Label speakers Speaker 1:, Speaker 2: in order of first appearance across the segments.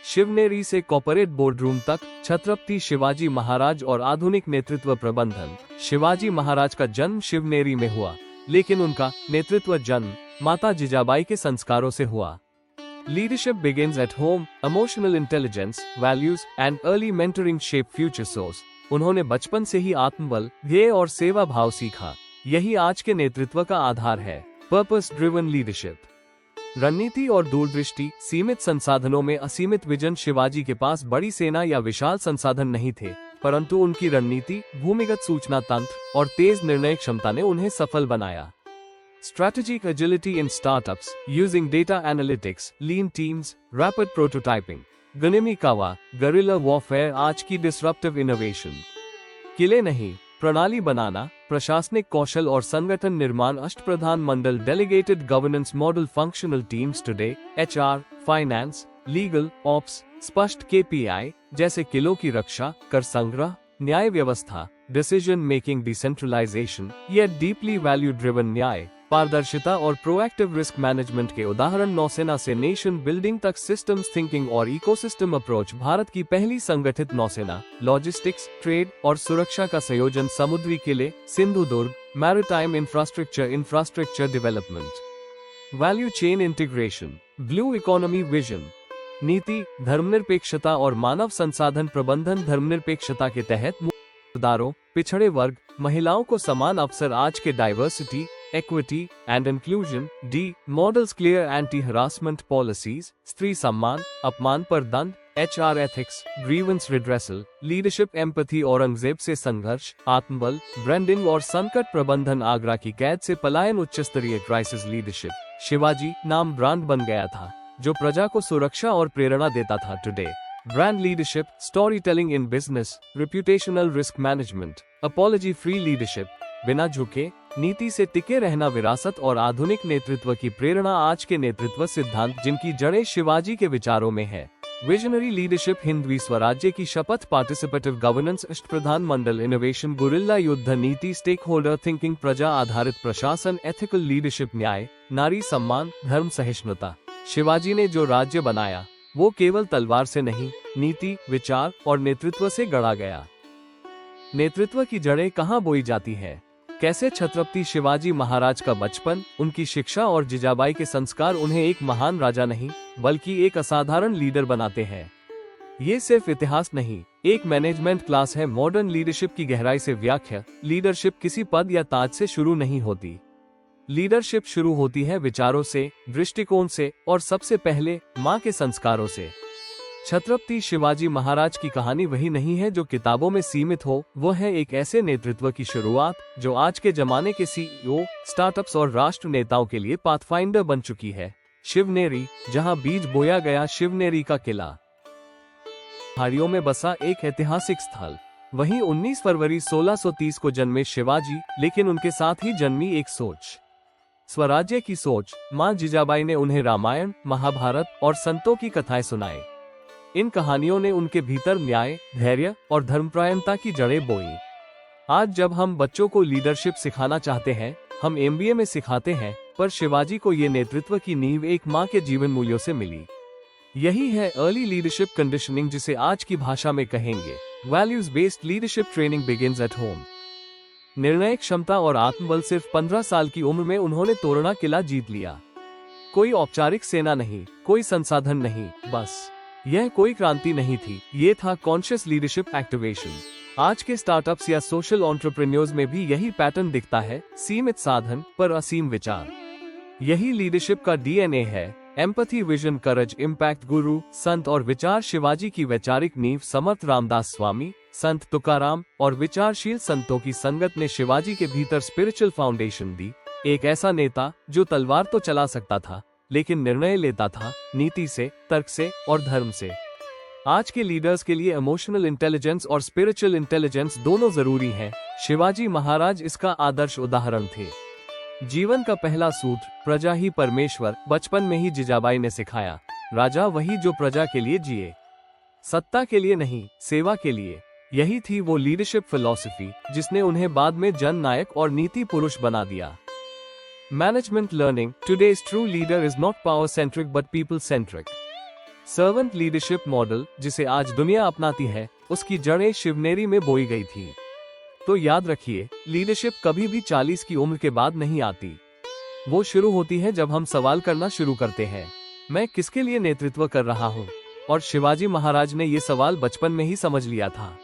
Speaker 1: शिवनेरी से corporate boardroom तक, छत्रपति शिवाजी महाराज और आधुनिक नेतृत्व प्रबंधन। शिवाजी महाराज का जन्म शिवनेरी में हुआ, लेकिन उनका नेतृत्व जन्म माता जिजाबाई के संस्कारों से हुआ। Leadership begins at home, emotional intelligence, values and early mentoring shape future source. उन्होंने बचपन से ही आत्मबल, ध्येय और सेवा भाव सीखा। यही आज के नेतृत्व का आधार है, पर्पस ड्रिवन लीडरशिप। रणनीति और दूरदृष्टि, सीमित संसाधनों में असीमित विजन। शिवाजी के पास बड़ी सेना या विशाल संसाधन नहीं थे, परंतु उनकी रणनीति, भूमिगत सूचना तंत्र और तेज निर्णय क्षमता ने उन्हें सफल बनाया। Strategic agility in startups, using data analytics, lean teams, rapid prototyping. गनिमी कावा, गरिल्ला वॉरफेयर आज की डिसरप्टिव इनोवेशन। किले नहीं, प्रणाली बनाना, प्रशासनिक कौशल और संगठन निर्माण। अष्टप्रधान मंडल, delegated governance model, functional teams today, HR, finance, legal, ops, स्पष्ट केपीआई जैसे किलों की रक्षा, कर संग्रह, न्याय व्यवस्था, डिसीजन मेकिंग, डिसेंट्रलाइजेशन, यह डीपली वैल्यू ड्रिवन न्याय, पारदर्शिता और प्रोएक्टिव रिस्क मैनेजमेंट के उदाहरण। नौसेना से नेशन बिल्डिंग तक सिस्टम्स थिंकिंग और इकोसिस्टम अप्रोच। भारत की पहली संगठित नौसेना, लॉजिस्टिक्स, ट्रेड और सुरक्षा का संयोजन। समुद्री किले, Sindhudurg, maritime infrastructure development. Value chain integration, blue economy vision. नीति, धर्मनिरपेक्षता और मानव संसाधन प्रबंधन। धर्मनिरपेक्षता के तहत मुद्दारों, पिछड़े वर्ग, महिलाओं को समान अवसर। आज के diversity, equity and inclusion। D models clear anti-harassment policies, स्त्री सम्मान, अपमान पर दंड। HR ethics, grievance redressal, leadership empathy। Aurangzeb से संघर्ष, आत्मबल, ब्रांडिंग और संकट प्रबंधन। आगरा की कैद से पलायन, उच्च स्तरीय क्राइसिस लीडरशिप। शिवाजी नाम ब्रांड बन गया था, जो प्रजा को सुरक्षा और प्रेरणा देता था। Today brand leadership, story telling in business, reputational risk management, apology free leadership, बिना झुके, नीति से टिके रहना। विरासत और आधुनिक नेतृत्व की प्रेरणा। आज के नेतृत्व सिद्धांत, जिनकी जड़ें शिवाजी के विचारों में है। विजनरी लीडरशिप, हिंदवी स्वराज्य की शपथ, पार्टिसिपेटिव गवर्नेंस, अष्टप्रधान मंडल, इनोवेशन, गुरिल्ला युद्ध नीति, स्टेक होल्डर थिंकिंग, प्रजा आधारित प्रशासन, एथिकल लीडरशिप, न्याय, नारी सम्मान, धर्म सहिष्णुता। शिवाजी ने जो राज्य बनाया, वो केवल तलवार से नहीं, नीति, विचार और नेतृत्व से गढ़ा गया। नेतृत्व की जड़ें कहाँ बोई जाती है? कैसे? छत्रपति शिवाजी महाराज का बचपन, उनकी शिक्षा और जिजाबाई के संस्कार उन्हें एक महान राजा नहीं, बल्कि एक असाधारण लीडर बनाते हैं। ये सिर्फ इतिहास नहीं, एक मैनेजमेंट क्लास है। मॉडर्न लीडरशिप की गहराई से व्याख्या। लीडरशिप किसी पद या ताज से शुरू नहीं होती। लीडरशिप शुरू होती है विचारों से, दृष्टिकोण से और सबसे पहले माँ के संस्कारों से। छत्रपति शिवाजी महाराज की कहानी वही नहीं है जो किताबों में सीमित हो, वो है एक ऐसे नेतृत्व की शुरुआत जो आज के जमाने के सीईओ, स्टार्टअप्स और राष्ट्र नेताओं के लिए पाथफाइंडर बन चुकी है। शिवनेरी, जहां बीज बोया गया। शिवनेरी का किला पहाड़ियों में बसा एक ऐतिहासिक स्थल। वहीं 19 फरवरी 1630 को जन्मे शिवाजी, लेकिन उनके साथ ही जन्मी एक सोच, स्वराज्य की सोच। माँ जिजाबाई ने उन्हें रामायण, महाभारत और संतों की कथाएं सुनाई। इन कहानियों ने उनके भीतर न्याय, धैर्य और धर्मपरायणता की जड़ें बोई। आज जब हम बच्चों को लीडरशिप सिखाना चाहते हैं, हम एमबीए में सिखाते हैं, पर शिवाजी को ये नेतृत्व की नींव एक माँ के जीवन मूल्यों से मिली। यही है अर्ली लीडरशिप कंडीशनिंग, जिसे आज की भाषा में कहेंगे values based leadership training begins at home. निर्णय क्षमता और आत्मबल। सिर्फ 15 साल की उम्र में उन्होंने तोरणा किला जीत लिया। कोई औपचारिक सेना नहीं, कोई संसाधन नहीं, बस यह कोई क्रांति नहीं थी, ये था कॉन्शियस लीडरशिप एक्टिवेशन। आज के स्टार्टअप्स या सोशल एंटरप्रेन्योर्स में भी यही पैटर्न दिखता है, सीमित साधन पर असीम विचार। यही लीडरशिप का डीएनए है। एम्पैथी, विजन, करज, इम्पैक्ट। गुरु, संत और विचार। शिवाजी की वैचारिक नींव, समर्थ रामदास स्वामी, संत तुकाराम और विचारशील संतों की संगत ने शिवाजी के भीतर स्पिरिचुअल फाउंडेशन दी। एक ऐसा नेता जो तलवार तो चला सकता था, लेकिन निर्णय लेता था नीति से, तर्क से और धर्म से। आज के लीडर्स के लिए इमोशनल इंटेलिजेंस और स्पिरिचुअल इंटेलिजेंस दोनों जरूरी हैं। शिवाजी महाराज इसका आदर्श उदाहरण थे। जीवन का पहला सूत्र, प्रजा ही परमेश्वर, बचपन में ही जिजाबाई ने सिखाया। राजा वही जो प्रजा के लिए जिए, सत्ता के लिए नहीं, सेवा के लिए। यही थी वो लीडरशिप फिलॉसफी जिसने उन्हें बाद में जन नायक और नीति पुरुष बना दिया। Management learning, today's true leader is not power centric but people centric. Servant leadership model, जिसे आज दुनिया अपनाती है, उसकी जड़ें शिवनेरी में बोई गई थी। तो याद रखिए, लीडरशिप कभी भी 40 की उम्र के बाद नहीं आती। वो शुरू होती है जब हम सवाल करना शुरू करते हैं, मैं किसके लिए नेतृत्व कर रहा हूँ। और शिवाजी महाराज ने ये सवाल बचपन में ही समझ लिया था।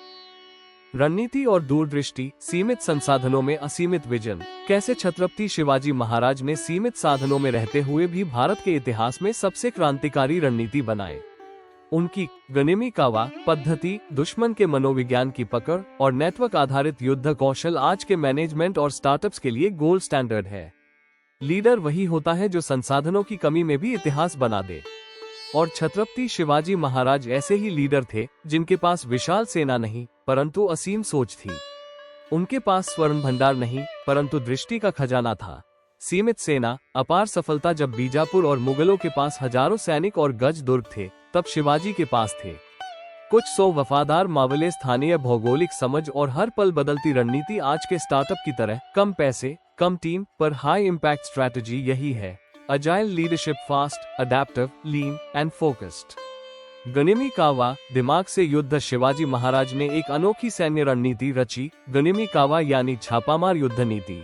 Speaker 1: रणनीति और दूरदृष्टि, सीमित संसाधनों में असीमित विजन। कैसे छत्रपति शिवाजी महाराज ने सीमित साधनों में रहते हुए भी भारत के इतिहास में सबसे क्रांतिकारी रणनीति बनाए। उनकी गनिमी कावा पद्धति, दुश्मन के मनोविज्ञान की पकड़ और नेटवर्क आधारित युद्ध कौशल आज के मैनेजमेंट और स्टार्टअप्स के लिए गोल्ड स्टैंडर्ड है। लीडर वही होता है जो संसाधनों की कमी में भी इतिहास बना दे। और छत्रपति शिवाजी महाराज ऐसे ही लीडर थे जिनके पास विशाल सेना नहीं परंतु असीम सोच थी। उनके पास स्वर्ण भंडार नहीं परंतु दृष्टि का खजाना था। सीमित सेना, अपार सफलता। जब बीजापुर और मुगलों के पास हजारों सैनिक और गज दुर्ग थे, तब शिवाजी के पास थे कुछ 100 वफादार मावले। स्थानीय भौगोलिक समझ और हर पल बदलती रणनीति। आज के स्टार्टअप की तरह कम पैसे, कम टीम पर हाई इम्पैक्ट स्ट्रैटेजी यही है। Agile leadership, fast, adaptive, lean and focused. गनिमी कावा, दिमाग से युद्ध। शिवाजी महाराज ने एक अनोखी सैन्य रणनीति रची, गनिमी कावा यानी छापामार युद्ध नीति।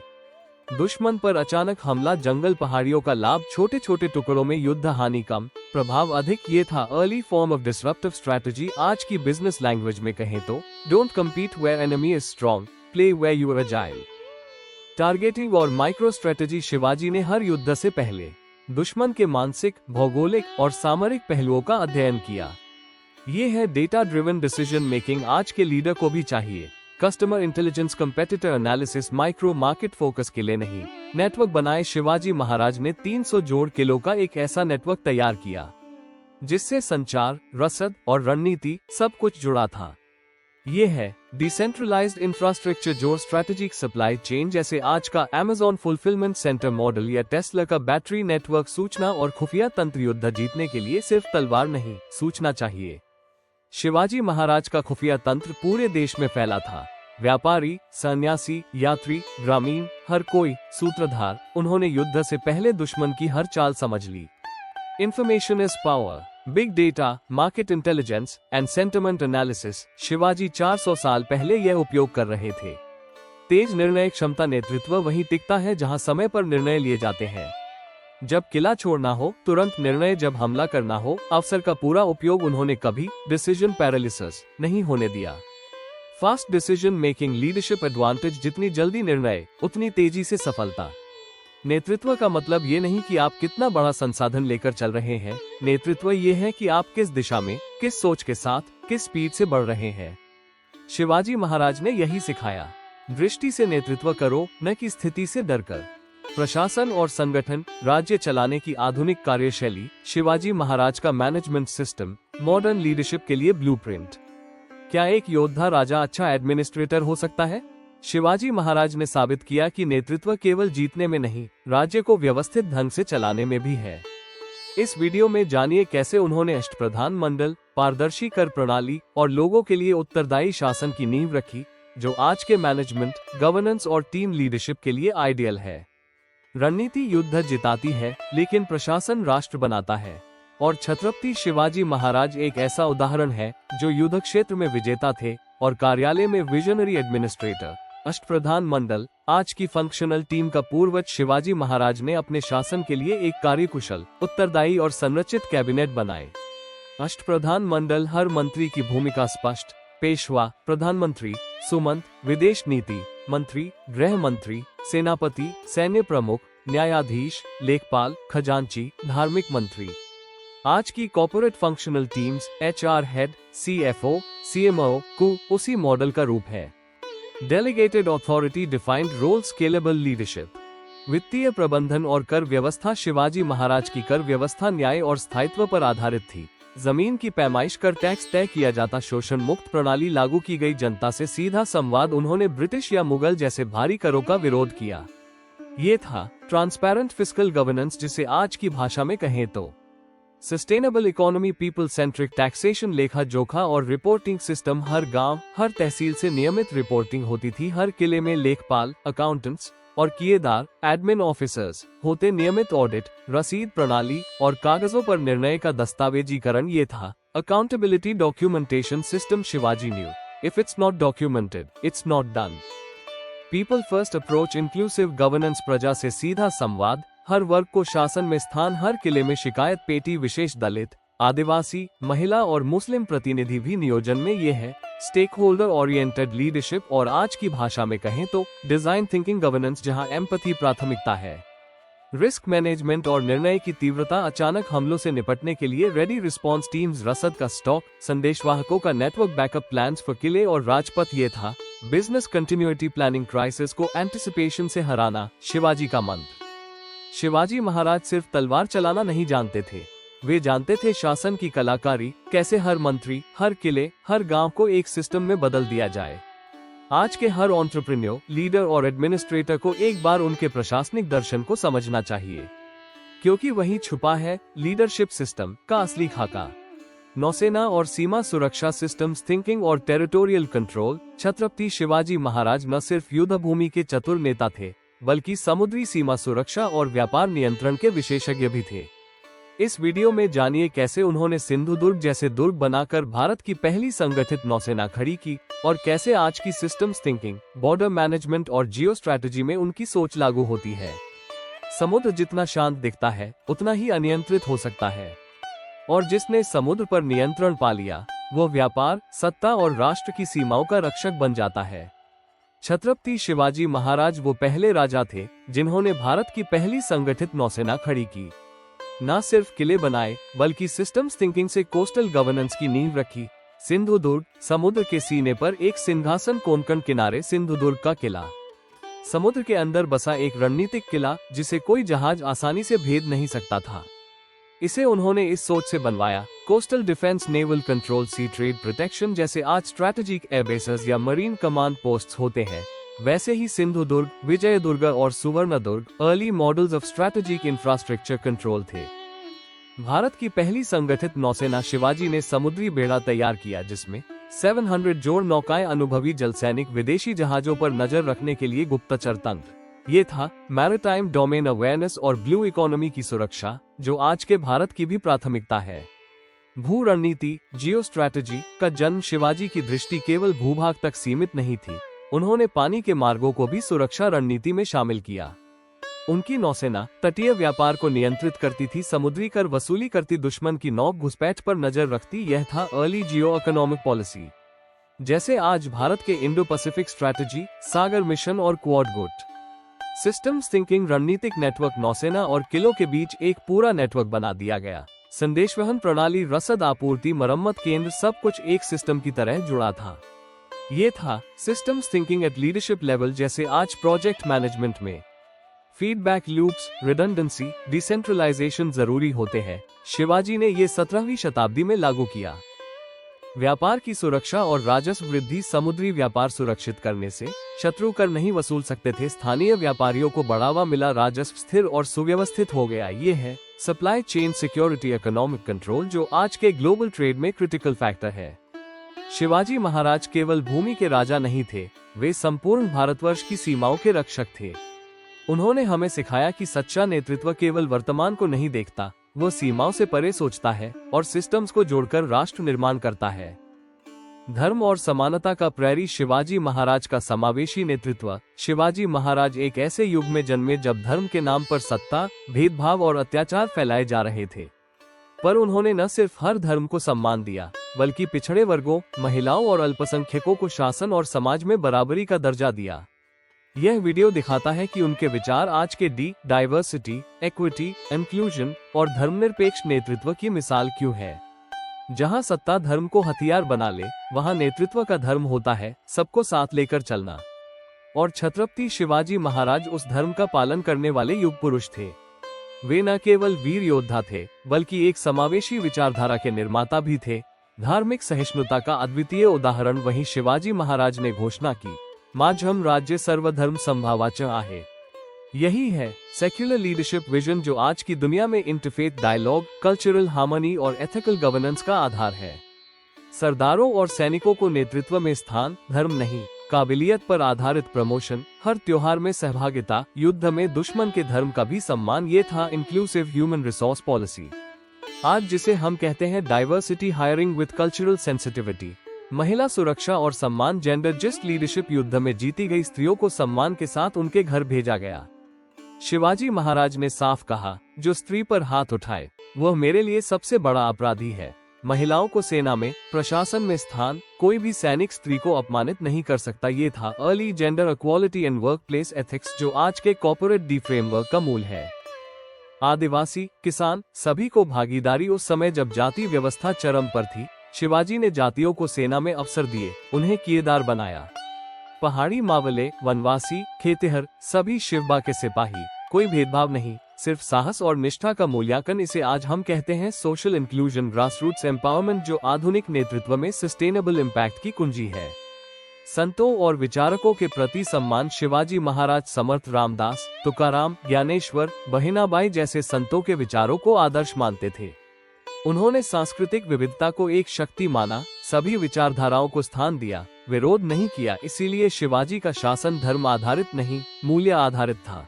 Speaker 1: दुश्मन पर अचानक हमला, जंगल पहाड़ियों का लाभ, छोटे छोटे टुकड़ों में युद्ध हानि कम, प्रभाव अधिक। ये था early form of disruptive strategy. आज की बिजनेस लैंग्वेज में कहें तो don't compete where enemy is strong, play where you are agile. Targeting और माइक्रो स्ट्रेटेजी। शिवाजी ने हर युद्ध से पहले दुश्मन के मानसिक, भौगोलिक और सामरिक पहलुओं का अध्ययन किया। ये है डेटा ड्रिवन डिसीजन मेकिंग। आज के लीडर को भी चाहिए। Customer intelligence, competitor analysis, micro market focus के लिए नहीं। नेटवर्क बनाए। शिवाजी महाराज ने 300 जोड़ किलो का एक ऐसा नेटवर्क तैयार किया जिससे संचार, रसद और रणनीति सब कुछ जुड़ा था। ये है डिसेंट्रलाइज्ड इंफ्रास्ट्रक्चर जो स्ट्रैटेजिक सप्लाई चेन, जैसे आज का अमेज़न फुलफिलमेंट सेंटर मॉडल या टेस्ला का बैटरी नेटवर्क। सूचना और खुफिया तंत्र। युद्ध जीतने के लिए सिर्फ तलवार नहीं, सूचना चाहिए। शिवाजी महाराज का खुफिया तंत्र पूरे देश में फैला था। व्यापारी, सन्यासी, यात्री, ग्रामीण, हर कोई सूत्रधार। उन्होंने युद्ध से पहले दुश्मन की हर चाल समझ ली। Information is power, big data, market intelligence and sentiment analysis. Shivaji 400 साल पहले यह उपयोग कर रहे थे। तेज निर्णय क्षमता। नेतृत्व वहीं टिकता है जहां समय पर निर्णय लिए जाते हैं। जब किला छोड़ना हो तुरंत निर्णय, जब हमला करना हो अवसर का पूरा उपयोग। उन्होंने कभी डिसीजन पैरालिसिस नहीं होने दिया। Fast decision making, leadership advantage. जितनी जल्दी निर्णय उतनी तेजी से सफलता। नेतृत्व का मतलब ये नहीं कि आप कितना बड़ा संसाधन लेकर चल रहे हैं। नेतृत्व ये है कि आप किस दिशा में, किस सोच के साथ, किस स्पीड से बढ़ रहे हैं। शिवाजी महाराज ने यही सिखाया। दृष्टि से नेतृत्व करो, न कि स्थिति से डरकर। प्रशासन और संगठन, राज्य चलाने की आधुनिक कार्यशैली। शिवाजी महाराज का मैनेजमेंट सिस्टम मॉडर्न लीडरशिप के लिए ब्लूप्रिंट। क्या एक योद्धा राजा अच्छा एडमिनिस्ट्रेटर हो सकता है? शिवाजी महाराज ने साबित किया कि नेतृत्व केवल जीतने में नहीं, राज्य को व्यवस्थित ढंग से चलाने में भी है। इस वीडियो में जानिए कैसे उन्होंने अष्टप्रधान मंडल, पारदर्शी कर प्रणाली और लोगों के लिए उत्तरदायी शासन की नींव रखी, जो आज के मैनेजमेंट, गवर्नेंस और टीम लीडरशिप के लिए आइडियल है। रणनीति युद्ध जिताती है, लेकिन प्रशासन राष्ट्र बनाता है। और छत्रपति शिवाजी महाराज एक ऐसा उदाहरण है जो युद्ध क्षेत्र में विजेता थे और कार्यालय में विजनरी एडमिनिस्ट्रेटर। अष्टप्रधान मंडल, आज की फंक्शनल टीम का पूर्वज। शिवाजी महाराज ने अपने शासन के लिए एक कार्यकुशल, उत्तरदायी और संरचित कैबिनेट बनाए। अष्टप्रधान मंडल, हर मंत्री की भूमिका स्पष्ट। पेशवा, प्रधानमंत्री, सुमंत, विदेश नीति मंत्री, गृह मंत्री, सेनापति, सैन्य प्रमुख, न्यायाधीश, लेखपाल, खजांची, धार्मिक मंत्री। आज की corporate functional teams, HR head, CFO, CMO को उसी मॉडल का रूप है। Delegated authority, defined role, scalable leadership. वित्तीय प्रबंधन और कर व्यवस्था। शिवाजी महाराज की कर व्यवस्था न्याय और स्थायित्व पर आधारित थी। जमीन की पैमाइश कर, टैक्स तय किया जाता, शोषण मुक्त प्रणाली लागू की गई, जनता से सीधा संवाद। उन्होंने ब्रिटिश या मुगल जैसे भारी करों का विरोध किया। ये था ट्रांसपेरेंट फिस्कल गवर्नेंस, जिसे आज की भाषा में कहें तो sustainable economy, people centric taxation, लेखा जोखा और रिपोर्टिंग सिस्टम। हर गांव, हर तहसील से नियमित रिपोर्टिंग होती थी। हर किले में लेखपाल, अकाउंटेंट्स, और किएदार एडमिन ऑफिसर्स होते नियमित ऑडिट, रसीद प्रणाली और कागजों पर निर्णय का दस्तावेजीकरण ये था। Accountability documentation system Shivaji new, if it's not documented it's not done. People first approach, inclusive governance, प्रजा से सीधा संवाद, हर वर्ग को शासन में स्थान, हर किले में शिकायत पेटी, विशेष दलित, आदिवासी, महिला और मुस्लिम प्रतिनिधि भी नियोजन में ये है। स्टेक होल्डर ओरिएंटेड लीडरशिप, और आज की भाषा में कहें तो डिजाइन थिंकिंग गवर्नेंस, जहां एम्पैथी प्राथमिकता है। रिस्क मैनेजमेंट और निर्णय की तीव्रता, अचानक हमलों से निपटने के लिए रेडी रिस्पॉन्स टीम्स, रसद का स्टॉक, संदेशवाहकों का नेटवर्क, बैकअप प्लान्स फॉर किले और राजपथ ये था। बिजनेस कंटिन्यूटी प्लानिंग, क्राइसिस को एंटिसिपेशन से हराना, शिवाजी का मंत्र। शिवाजी महाराज सिर्फ तलवार चलाना नहीं जानते थे, वे जानते थे शासन की कलाकारी, कैसे हर मंत्री, हर किले, हर गांव को एक सिस्टम में बदल दिया जाए। आज के हर एंटरप्रेन्योर, लीडर और एडमिनिस्ट्रेटर को एक बार उनके प्रशासनिक दर्शन को समझना चाहिए, क्योंकि वहीं छुपा है लीडरशिप सिस्टम का असली खाका। नौसेना और सीमा सुरक्षा सिस्टम्स थिंकिंग और टेरिटोरियल कंट्रोल। छत्रपति शिवाजी महाराज न सिर्फ युद्ध भूमि के चतुर नेता थे, बल्कि समुद्री सीमा सुरक्षा और व्यापार नियंत्रण के विशेषज्ञ भी थे। इस वीडियो में जानिए कैसे उन्होंने सिंधुदुर्ग जैसे दुर्ग बनाकर भारत की पहली संगठित नौसेना खड़ी की, और कैसे आज की सिस्टम्स थिंकिंग, बॉर्डर मैनेजमेंट और जियो स्ट्रैटेजी में उनकी सोच लागू होती है। समुद्र जितना शांत दिखता है, उतना ही अनियंत्रित हो सकता है, और जिसने समुद्र पर नियंत्रण पा लिया, वो व्यापार, सत्ता और राष्ट्र की सीमाओं का रक्षक बन जाता है। छत्रपति शिवाजी महाराज वो पहले राजा थे जिन्होंने भारत की पहली संगठित नौसेना खड़ी की। न सिर्फ किले बनाए, बल्कि सिस्टम्स थिंकिंग से कोस्टल गवर्नेंस की नींव रखी। सिंधुदुर्ग, समुद्र के सीने पर एक सिंहासन, कोंकण किनारे सिंधुदुर्ग का किला। समुद्र के अंदर बसा एक रणनीतिक किला, जिसे कोई जहाज आसानी से भेद नहीं सकता था। इसे उन्होंने इस सोच से बनवाया, कोस्टल डिफेंस, नेवल कंट्रोल, सी ट्रेड प्रोटेक्शन, जैसे आज स्ट्रैटेजिक एयरबेसेस या मरीन कमांड पोस्ट्स होते हैं, वैसे ही सिंधुदुर्ग, विजयदुर्ग और Suvarnadurg early models of strategic infrastructure control थे। भारत की पहली संगठित नौसेना शिवाजी ने समुद्री बेड़ा तैयार किया, जिसमें 700 जोड़ नौकाएं, अनुभवी जल सैनिक, विदेशी जहाजों पर नजर रखने के लिए गुप्तचर तंत्र। ये था मैरिटाइम डोमेन अवेयरनेस और ब्लू इकोनॉमी की सुरक्षा, जो आज के भारत की भी प्राथमिकता है। भू रणनीति, जियो स्ट्रैटेजी का जन्म, शिवाजी की दृष्टि केवल भूभाग तक सीमित नहीं थी, उन्होंने पानी के मार्गों को भी सुरक्षा रणनीति में शामिल किया। उनकी नौसेना तटीय व्यापार को नियंत्रित करती थी, समुद्री कर वसूली करती, दुश्मन की नौक घुसपैठ पर नजर रखती। यह था अर्ली जियो इकोनॉमिक पॉलिसी, जैसे आज भारत के इंडो पैसिफिक स्ट्रैटेजी, सागर मिशन और क्वाड गुट। सिस्टम्स थिंकिंग, रणनीतिक नेटवर्क, नौसेना और किलों के बीच एक पूरा नेटवर्क बना दिया गया। संदेशवहन प्रणाली, रसद आपूर्ति, मरम्मत केंद्र, सब कुछ एक सिस्टम की तरह जुड़ा था। ये था systems thinking at leadership level, जैसे आज प्रोजेक्ट मैनेजमेंट में फीडबैक लूप्स, रिडंडेंसी, डिसेंट्रलाइजेशन जरूरी होते हैं। शिवाजी ने ये 17वीं शताब्दी में लागू किया। व्यापार की सुरक्षा और राजस्व वृद्धि, समुद्री व्यापार सुरक्षित करने से शत्रु कर नहीं वसूल सकते थे, स्थानीय व्यापारियों को बढ़ावा मिला, राजस्व स्थिर और सुव्यवस्थित हो गया। ये है supply chain security, economic control, जो आज के ग्लोबल ट्रेड में क्रिटिकल फैक्टर है। शिवाजी महाराज केवल भूमि के राजा नहीं थे, वे संपूर्ण भारतवर्ष की सीमाओं के रक्षक थे। उन्होंने हमें सिखाया कि सच्चा नेतृत्व केवल वर्तमान को नहीं देखता, वो सीमाओं से परे सोचता है और सिस्टम्स को जोड़कर राष्ट्र निर्माण करता है। धर्म और समानता का प्रैरी, शिवाजी महाराज का समावेशी नेतृत्व। शिवाजी महाराज एक ऐसे युग में जन्मे जब धर्म के नाम पर सत्ता, भेदभाव और अत्याचार फैलाए जा रहे थे, पर उन्होंने न सिर्फ हर धर्म को सम्मान दिया, बल्कि पिछड़े वर्गों, महिलाओं और अल्पसंख्यकों को शासन और समाज में बराबरी का दर्जा दिया। यह वीडियो दिखाता है कि उनके विचार आज के डाइवर्सिटी, इक्विटी, इंक्लूजन और धर्मनिरपेक्ष नेतृत्व की मिसाल क्यों है। जहां सत्ता धर्म को हथियार बना ले, वहां नेतृत्व का धर्म होता है सबको साथ लेकर चलना। और छत्रपति शिवाजी महाराज उस धर्म का पालन करने वाले युग पुरुष थे। वे न केवल वीर योद्धा थे, बल्कि एक समावेशी विचारधारा के निर्माता भी थे। धार्मिक सहिष्णुता का अद्वितीय उदाहरण वहीं शिवाजी महाराज ने घोषणा की, माझम राज्य सर्वधर्म संभावाच आहे। यही है सेक्युलर लीडरशिप विजन, जो आज की दुनिया में इंटरफेथ डायलॉग, कल्चरल हार्मनी और एथिकल गवर्नेंस का आधार है। सरदारों और सैनिकों को नेतृत्व में स्थान धर्म नहीं, काबिलियत पर आधारित प्रमोशन, हर त्योहार में सहभागिता, युद्ध में दुश्मन के धर्म का भी सम्मान, ये था इंक्लूसिव ह्यूमन रिसोर्स पॉलिसी। आज जिसे हम कहते हैं diversity hiring with cultural sensitivity, महिला सुरक्षा और सम्मान, जेंडर जस्ट लीडरशिप, युद्ध में जीती गई स्त्रियों को सम्मान के साथ उनके घर भेजा गया। शिवाजी महाराज ने साफ कहा, जो स्त्री पर हाथ उठाए वह मेरे लिए सबसे बड़ा अपराधी है। महिलाओं को सेना में, प्रशासन में स्थान, कोई भी सैनिक स्त्री को अपमानित नहीं कर सकता। ये था early gender equality and work place ethics, जो आज के कॉर्पोरेट डी फ्रेमवर्क का मूल है। आदिवासी, किसान, सभी को भागीदारी। उस समय जब जाति व्यवस्था चरम पर थी, शिवाजी ने जातियों को सेना में अवसर दिए, उन्हें किएदार बनाया। पहाड़ी मावले, वनवासी, खेतिहर, सभी शिवबा के सिपाही, कोई भेदभाव नहीं, सिर्फ साहस और निष्ठा का मूल्यांकन। इसे आज हम कहते हैं सोशल इंक्लूजन, ग्रासरूट्स एम्पावरमेंट, जो आधुनिक नेतृत्व में सस्टेनेबल इम्पैक्ट की कुंजी है। संतों और विचारकों के प्रति सम्मान, शिवाजी महाराज समर्थ रामदास, तुकाराम, ज्ञानेश्वर, बहिनाबाई जैसे संतों के विचारों को आदर्श मानते थे। उन्होंने सांस्कृतिक विविधता को एक शक्ति माना, सभी विचारधाराओं को स्थान दिया, विरोध नहीं किया। इसीलिए शिवाजी का शासन धर्म आधारित नहीं, मूल्य आधारित था।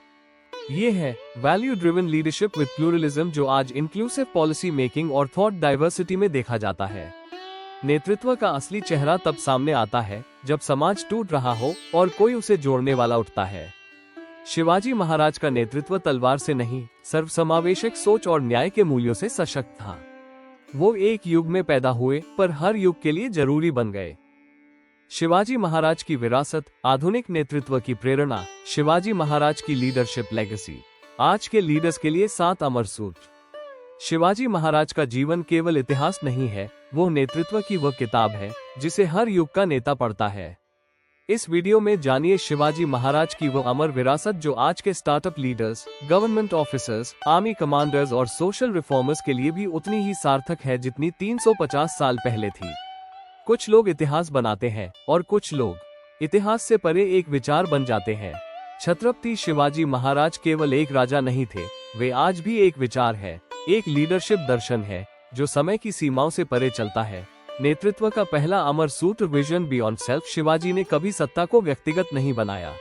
Speaker 1: ये है value driven leadership with pluralism, जो आज इंक्लूसिव पॉलिसी मेकिंग और थॉट डाइवर्सिटी में देखा जाता है। नेतृत्व का असली चेहरा तब सामने आता है जब समाज टूट रहा हो और कोई उसे जोड़ने वाला उठता है। शिवाजी महाराज का नेतृत्व तलवार से नहीं, सर्वसमावेशक सोच और न्याय के मूल्यों से सशक्त था। वो एक युग में पैदा हुए पर हर युग के लिए जरूरी बन गए। शिवाजी महाराज की विरासत, आधुनिक नेतृत्व की प्रेरणा, शिवाजी महाराज की लीडरशिप लेगेसी, आज के लीडर्स के लिए 7 अमर सूत्र। शिवाजी महाराज का जीवन केवल इतिहास नहीं है, वो नेतृत्व की वह किताब है जिसे हर युग का नेता पढ़ता है। इस वीडियो में जानिए शिवाजी महाराज की वो अमर विरासत जो आज के startup leaders, government officers, army commanders और सोशल रिफॉर्मर्स के लिए भी उतनी ही सार्थक है जितनी 350 साल पहले थी। कुछ लोग इतिहास बनाते हैं और कुछ लोग इतिहास से परे एक विचार बन जाते हैं। छत्रपति शिवाजी महाराज केवल एक राजा नहीं थे, वे आज भी एक विचार है, एक लीडरशिप दर्शन है जो समय की सीमाओं से परे चलता है। नेतृत्व का पहला अमर सूत्र, विजन बियॉन्ड सेल्फ। शिवाजी ने कभी सत्ता को व्यक्तिगत नहीं बनाया।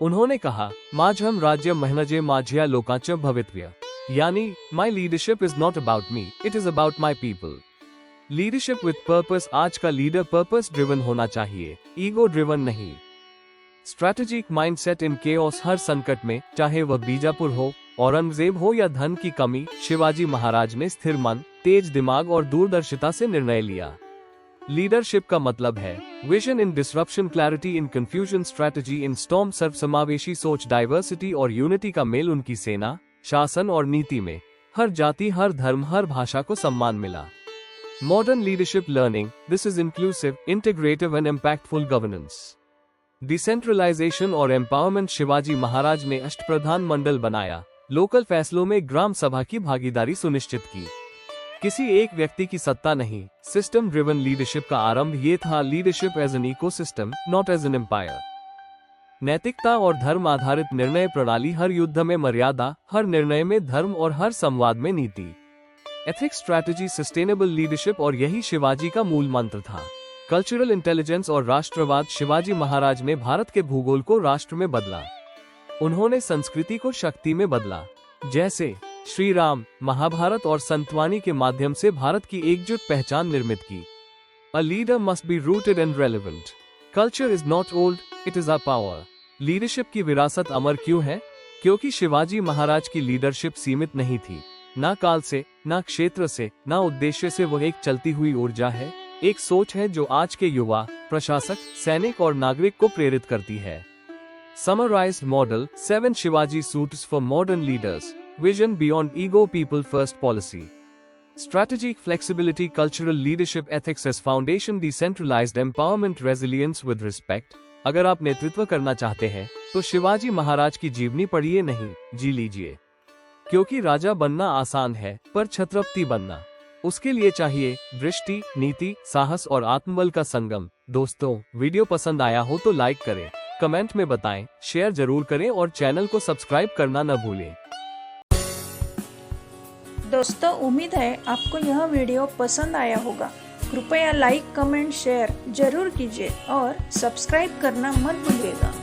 Speaker 1: उन्होंने कहा, माझम राज्य महनजे माझ्या लोकांच भवितव्य, यानी my leadership is not about me, it is about my people. Leadership with purpose, आज का लीडर पर्पस ड्रिवन होना चाहिए, ईगो ड्रिवन नहीं। स्ट्रैटेजिक माइंडसेट इन केओस, हर संकट में, चाहे वह बीजापुर हो, औरंगजेब हो या धन की कमी, शिवाजी महाराज ने स्थिर मन, तेज दिमाग और दूरदर्शिता से निर्णय लिया। लीडरशिप का मतलब है vision in disruption, clarity in confusion, strategy in storm, सर्वसमावेशी सोच, डाइवर्सिटी और यूनिटी का मेल। उनकी सेना, शासन और नीति में हर जाति, हर धर्म, हर भाषा को सम्मान मिला। Modern leadership learning, this is inclusive, integrative and impactful governance. Decentralisation और एम्पावरमेंट, शिवाजी महाराज ने अष्टप्रधान मंडल बनाया, लोकल फैसलों में ग्राम सभा की भागीदारी सुनिश्चित की। किसी एक व्यक्ति की सत्ता नहीं, सिस्टम ड्रिवन लीडरशिप का आरंभ ये था, leadership as an ecosystem, not as an empire. नैतिकता और धर्म आधारित निर्णय प्रणाली, हर युद्ध में मर्यादा, हर निर्णय में धर्म और हर संवाद में नीति। एथिक्स, स्ट्रैटेजी, सस्टेनेबल लीडरशिप, और यही शिवाजी का मूल मंत्र था। कल्चरल इंटेलिजेंस और राष्ट्रवाद, शिवाजी महाराज ने भारत के भूगोल को राष्ट्र में बदला। उन्होंने संस्कृति को शक्ति में बदला, जैसे श्री राम, महाभारत और संतवानी के माध्यम से भारत की एकजुट पहचान निर्मित की। A leader must be rooted and relevant. Culture is not old, it is a power. Leadership की विरासत अमर क्यों है? क्योंकि शिवाजी महाराज की लीडरशिप सीमित नहीं थी, ना काल से, ना क्षेत्र से, ना उद्देश्य से। वह एक चलती हुई ऊर्जा है, एक सोच है जो आज के युवा, प्रशासक, सैनिक और नागरिक को प्रेरित करती है। Summarized model, 7 Shivaji Suits for modern leaders. Vision beyond ego, people first policy. Strategic flexibility, cultural leadership, ethics as foundation, decentralized empowerment, resilience with respect. अगर आप नेतृत्व करना चाहते हैं तो शिवाजी महाराज की जीवनी पढ़िए नहीं, जी लीजिए। क्योंकि राजा बनना आसान है, पर छत्रपति बनना, उसके लिए चाहिए दृष्टि, नीति, साहस और आत्मबल का संगम। दोस्तों, वीडियो पसंद आया हो तो लाइक करें, कमेंट में बताएं, शेयर जरूर करें और चैनल को सब्सक्राइब करना न भूलें।
Speaker 2: दोस्तों, उम्मीद है आपको यह वीडियो पसंद आया होगा। कृपया लाइक, कमेंट, शेयर जरूर कीजिए और सब्सक्राइब करना मत भूलिएगा।